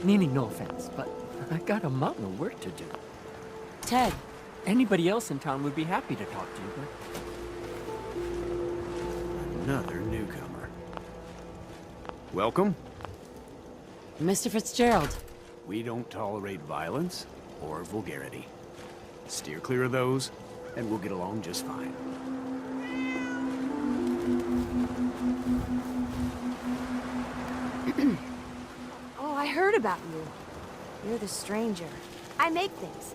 Meaning no offense, but I got a mountain of work to do. Ted. Anybody else in town would be happy to talk to you, but... Another newcomer. Welcome. Mr. Fitzgerald. We don't tolerate violence or vulgarity. Steer clear of those, and we'll get along just fine. Oh, I heard about you. You're the stranger. I make things.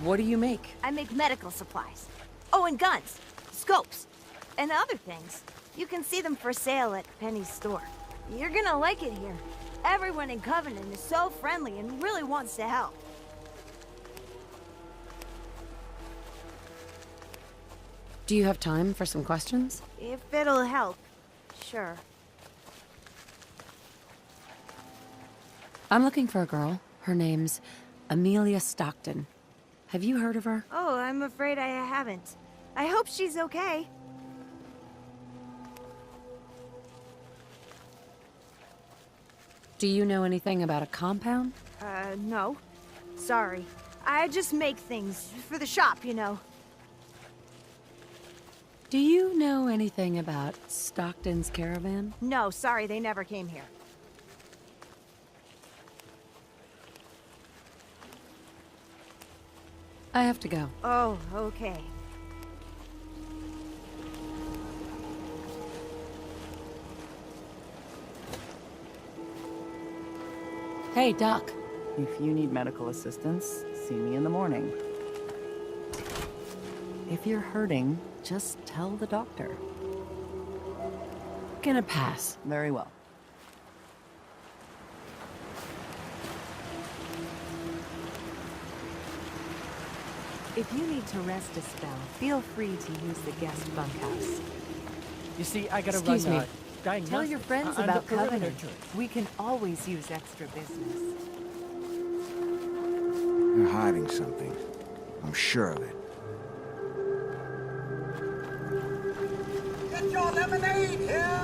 What do you make? I make medical supplies. Oh, and guns, scopes, and other things. You can see them for sale at Penny's store. You're gonna like it here. Everyone in Covenant is so friendly and really wants to help. Do you have time for some questions? If it'll help, sure. I'm looking for a girl. Her name's Amelia Stockton. Have you heard of her? Oh, I'm afraid I haven't. I hope she's okay. Do you know anything about a compound? No. Sorry. I just make things for the shop, you know. Do you know anything about Stockton's caravan? No, sorry, they never came here. I have to go. Oh, okay. Hey, Doc. If you need medical assistance, see me in the morning. If you're hurting, just tell the doctor. Gonna pass. Very well. If you need to rest a spell, feel free to use the guest bunkhouse. You see, I gotta Excuse run, me. diagnostic Tell your friends on the about perimeter Covenant. turret. We can always use extra business. You're hiding something. I'm sure of it. Get your lemonade here!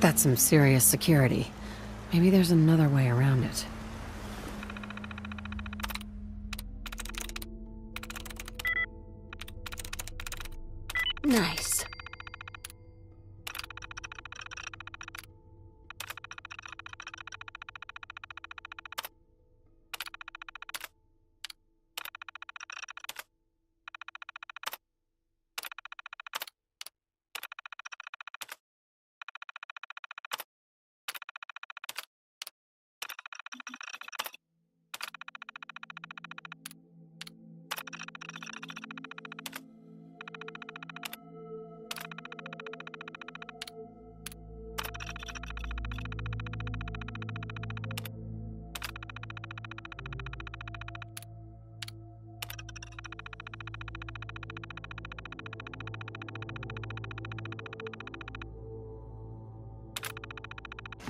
That's some serious security. Maybe there's another way around it. Nice.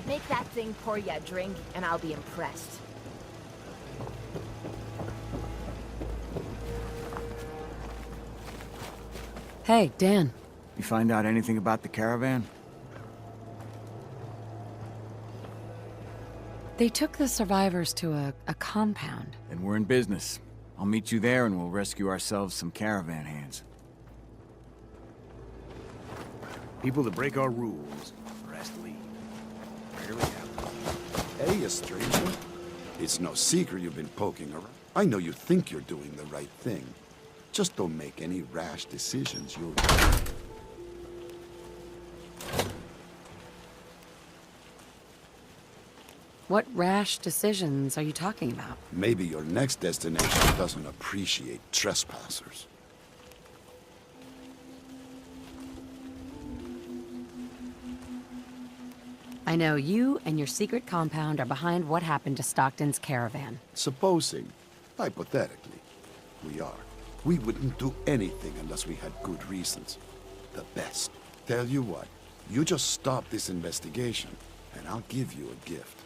Make that thing pour you a drink, and I'll be impressed. Hey, Dan. You find out anything about the caravan? They took the survivors to a compound. Then we're in business. I'll meet you there and we'll rescue ourselves some caravan hands. People that break our rules, rest leave. Here we go. Hey, you stranger. It's no secret you've been poking around. I know you think you're doing the right thing. Just don't make any rash decisions, you'll... What rash decisions are you talking about? Maybe your next destination doesn't appreciate trespassers. I know you and your secret compound are behind what happened to Stockton's caravan. Supposing, hypothetically, we are. We wouldn't do anything unless we had good reasons. The best. Tell you what, you just stop this investigation, and I'll give you a gift.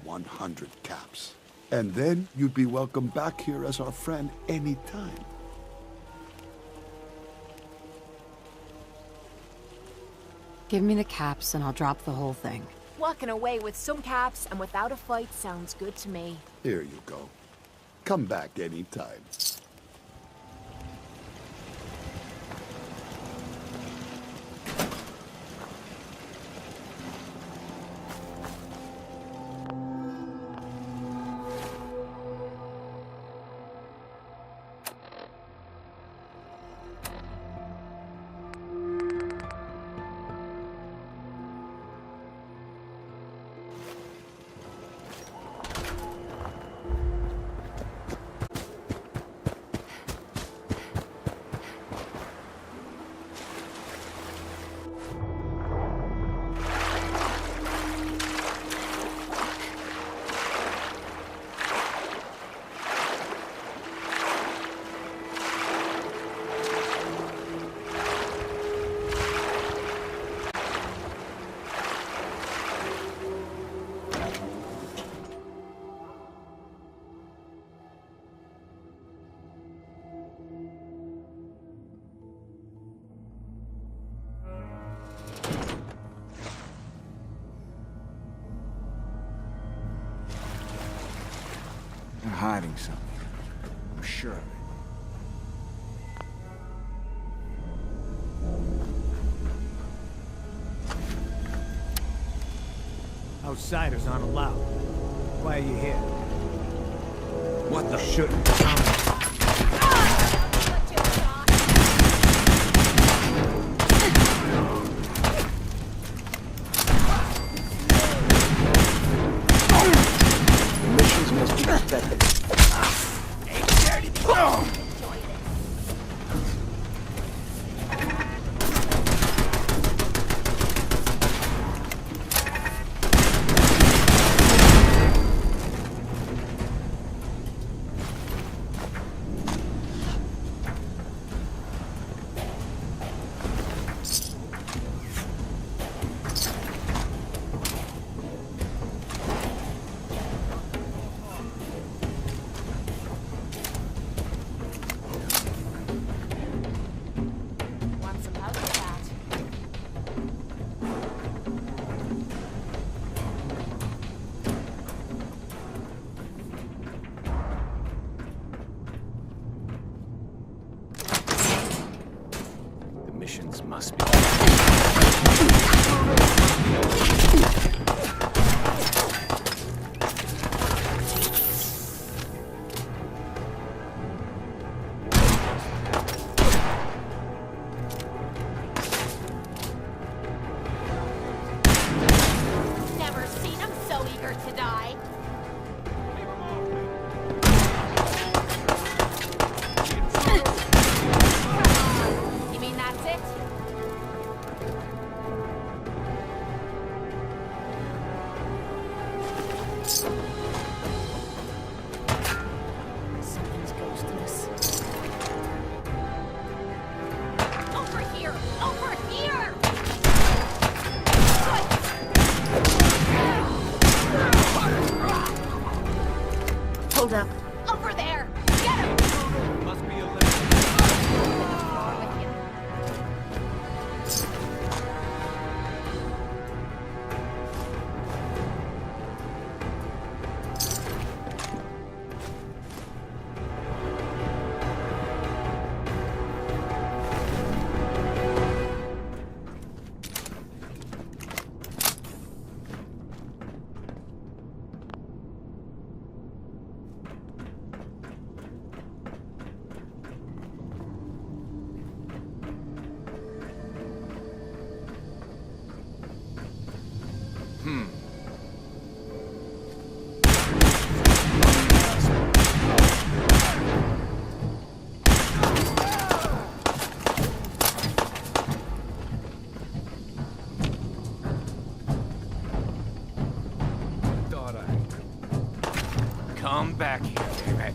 100 caps. And then you'd be welcome back here as our friend anytime. Give me the caps and I'll drop the whole thing. Walking away with some caps and without a fight sounds good to me. Here you go. Come back anytime. They're hiding something. I'm sure of it. Outsiders aren't allowed. Why are you here? What the? Shouldn't come. Missions must be respected. Want some help with that? The missions must be. Never seen him so eager to die. You mean that's it? Something's ghosting us. Over here! Over here! Hold up. Over there! Get him! Must be a limit. With you. Come back here, damn it.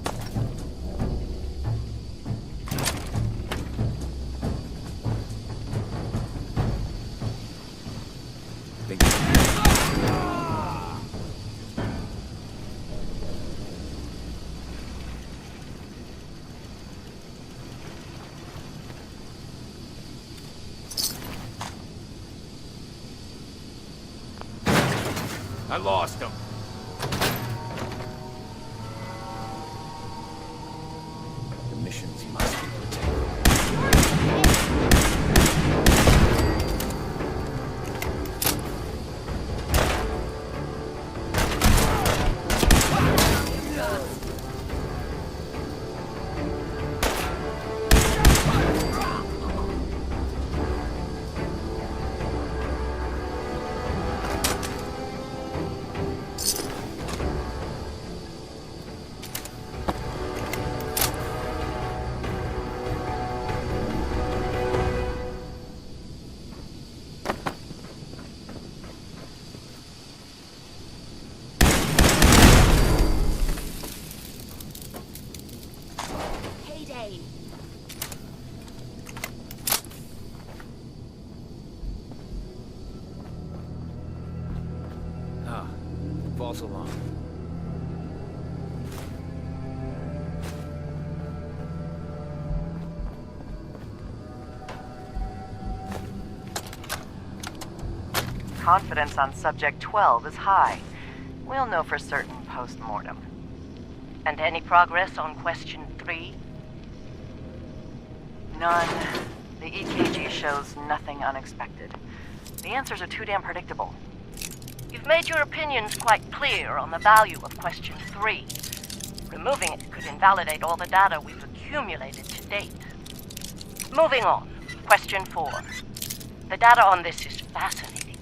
I lost him. The missions must be protected. False alarm. Confidence on Subject 12 is high. We'll know for certain post-mortem. And any progress on Question 3? None. The EKG shows nothing unexpected. The answers are too damn predictable. You've made your opinions quite clear on the value of Question 3. Removing it could invalidate all the data we've accumulated to date. Moving on. Question 4. The data on this is fascinating.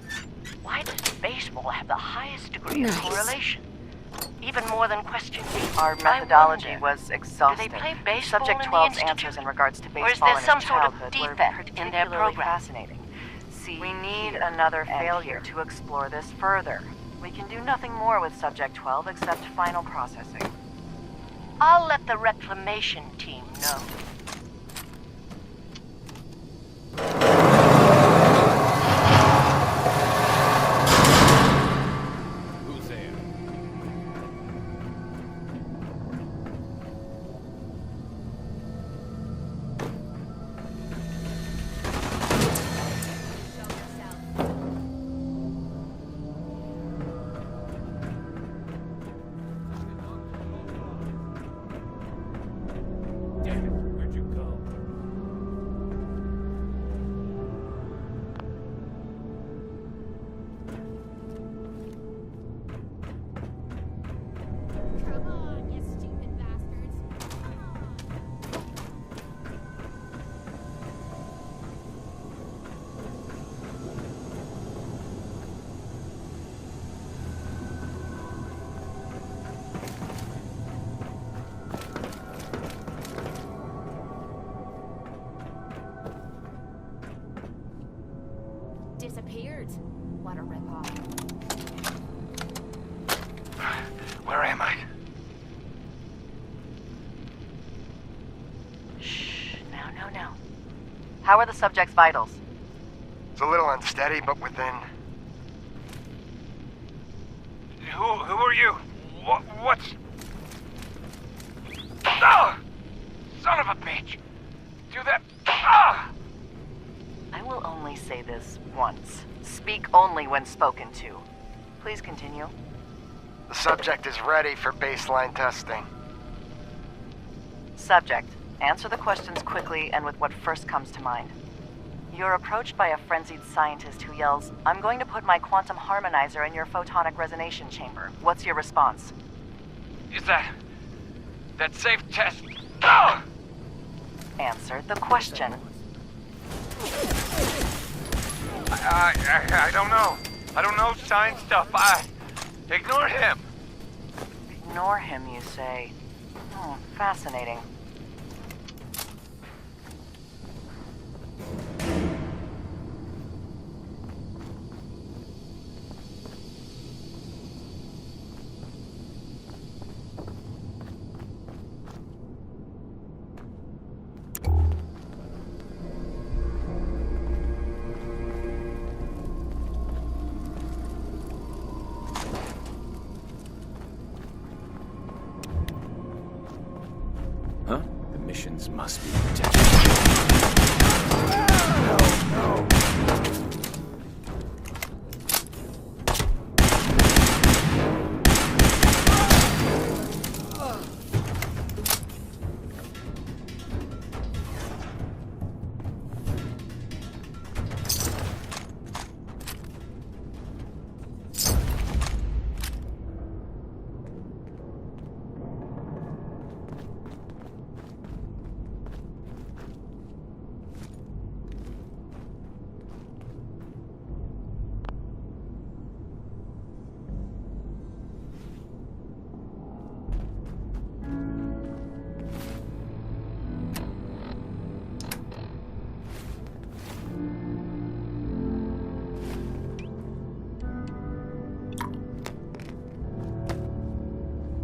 Why does baseball have the highest degree of correlation? Even more than Question 8. Our methodology was exhausting. Do they play baseball Subject in 12's the answers in regards to baseball or is there in some his sort of childhood were defect in their particularly program? fascinating. See, we need another failure to explore this further. We can do nothing more with Subject 12 except final processing. I'll let the reclamation team know. Who's there? Damn it, where'd you go? Come on, you stupid bastards. Disappeared. What a ripoff. Where am I? Shh. No. How are the subject's vitals? It's a little unsteady, but within. Who are you? What's... Ah! Son of a bitch! Do that... Ah! I will only say this once. Speak only when spoken to. Please continue. The subject is ready for baseline testing. Subject, answer the questions quickly and with what first comes to mind. You're approached by a frenzied scientist who yells, "I'm going to put my quantum harmonizer in your photonic resonation chamber." What's your response? Is that safe test? Ah! Answer the question. I don't know. I don't know science stuff. Ignore him. Ignore him, you say. Fascinating. actions must be protected. No.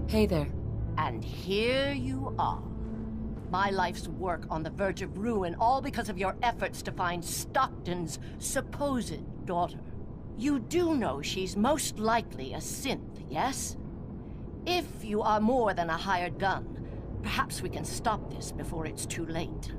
Hey there. And here you are. My life's work on the verge of ruin, all because of your efforts to find Stockton's supposed daughter. You do know she's most likely a synth, yes? If you are more than a hired gun, perhaps we can stop this before it's too late.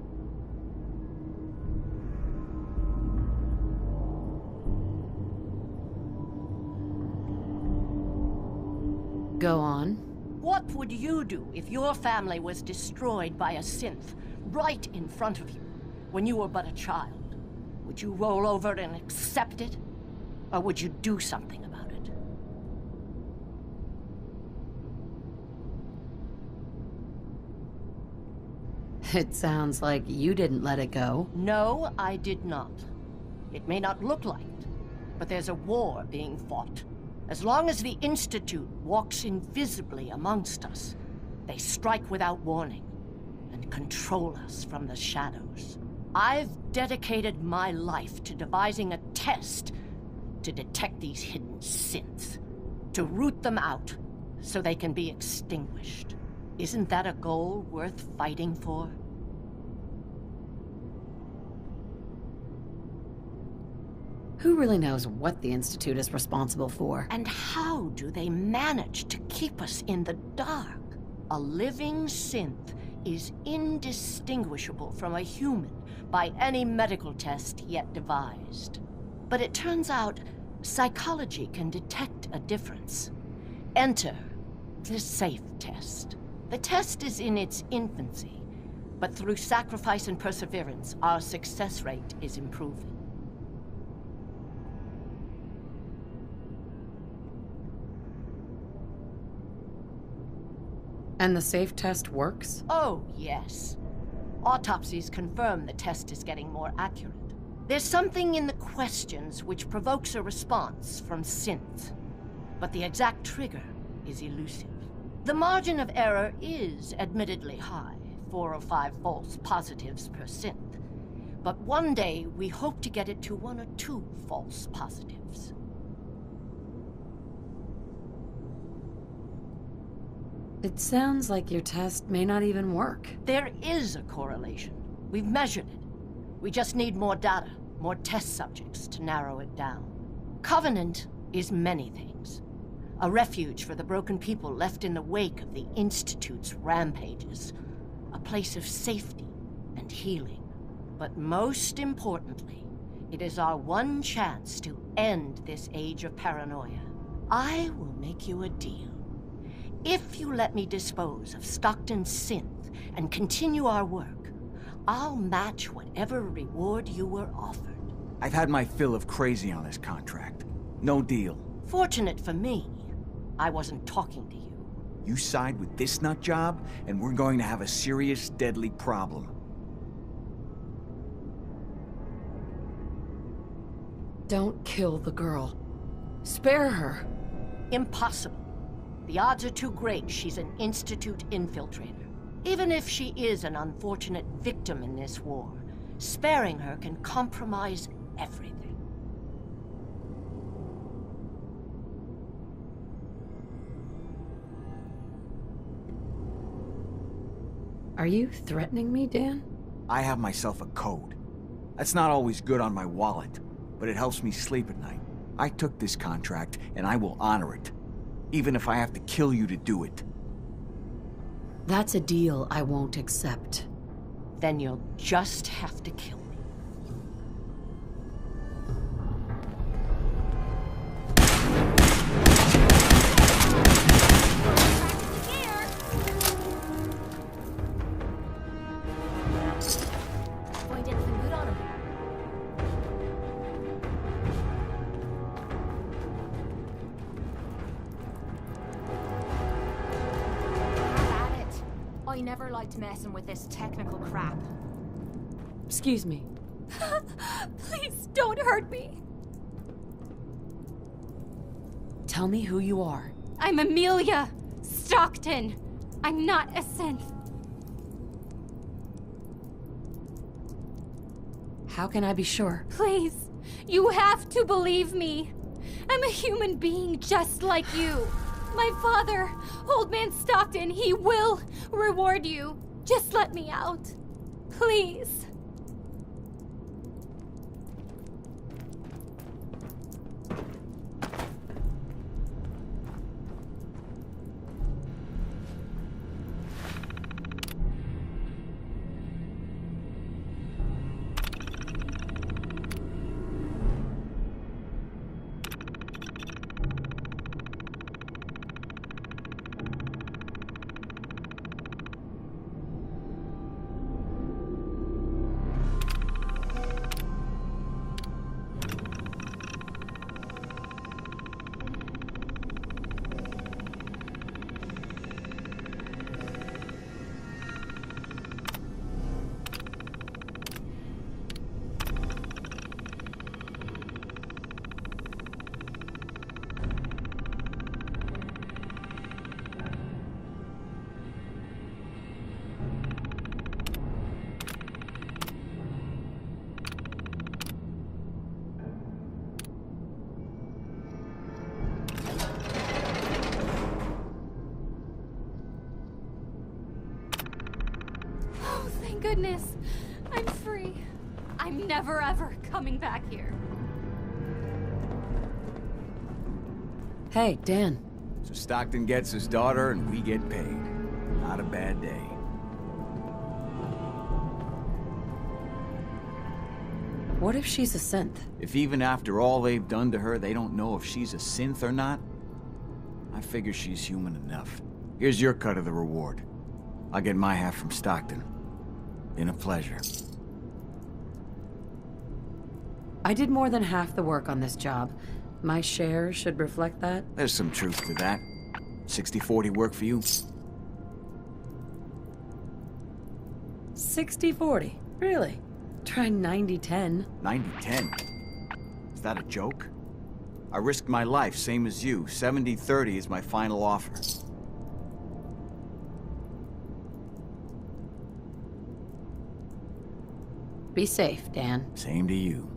Go on. What would you do if your family was destroyed by a synth right in front of you when you were but a child? Would you roll over and accept it? Or would you do something about it? It sounds like you didn't let it go. No, I did not. It may not look like it, but there's a war being fought. As long as the Institute walks invisibly amongst us, they strike without warning and control us from the shadows. I've dedicated my life to devising a test to detect these hidden synths, to root them out so they can be extinguished. Isn't that a goal worth fighting for? Who really knows what the Institute is responsible for? And how do they manage to keep us in the dark? A living synth is indistinguishable from a human by any medical test yet devised. But it turns out psychology can detect a difference. Enter the SAFE test. The test is in its infancy, but through sacrifice and perseverance, our success rate is improving. And the SAFE test works? Oh, yes. Autopsies confirm the test is getting more accurate. There's something in the questions which provokes a response from synths, but the exact trigger is elusive. The margin of error is admittedly high, 4 or 5 false positives per synth, but one day we hope to get it to 1 or 2 false positives. It sounds like your test may not even work. There is a correlation. We've measured it. We just need more data, more test subjects to narrow it down. Covenant is many things. A refuge for the broken people left in the wake of the Institute's rampages. A place of safety and healing. But most importantly, it is our one chance to end this age of paranoia. I will make you a deal. If you let me dispose of Stockton's synth and continue our work, I'll match whatever reward you were offered. I've had my fill of crazy on this contract. No deal. Fortunate for me, I wasn't talking to you. You side with this nut job, and we're going to have a serious, deadly problem. Don't kill the girl. Spare her. Impossible. The odds are too great she's an Institute infiltrator. Even if she is an unfortunate victim in this war, sparing her can compromise everything. Are you threatening me, Dan? I have myself a code. That's not always good on my wallet, but it helps me sleep at night. I took this contract, and I will honor it. Even if I have to kill you to do it. That's a deal I won't accept. Then you'll just have to kill me. Find anything good on him? Have at it. I never liked messing with this technical crap. Excuse me. Please don't hurt me. Tell me who you are. I'm Amelia Stockton. I'm not a synth. How can I be sure? Please, you have to believe me. I'm a human being just like you. My father, Old Man Stockton, he will reward you. Just let me out. Please. Thank goodness. I'm free. I'm never ever coming back here. Hey, Dan. So Stockton gets his daughter and we get paid. Not a bad day. What if she's a synth? If even after all they've done to her, they don't know if she's a synth or not, I figure she's human enough. Here's your cut of the reward. I'll get my half from Stockton. Been a pleasure. I did more than half the work on this job. My share should reflect that. There's some truth to that. 60-40 work for you? 60-40. Really? Try 90-10. 90-10? Is that a joke? I risked my life, same as you. 70-30 is my final offer. Be safe, Dan. Same to you.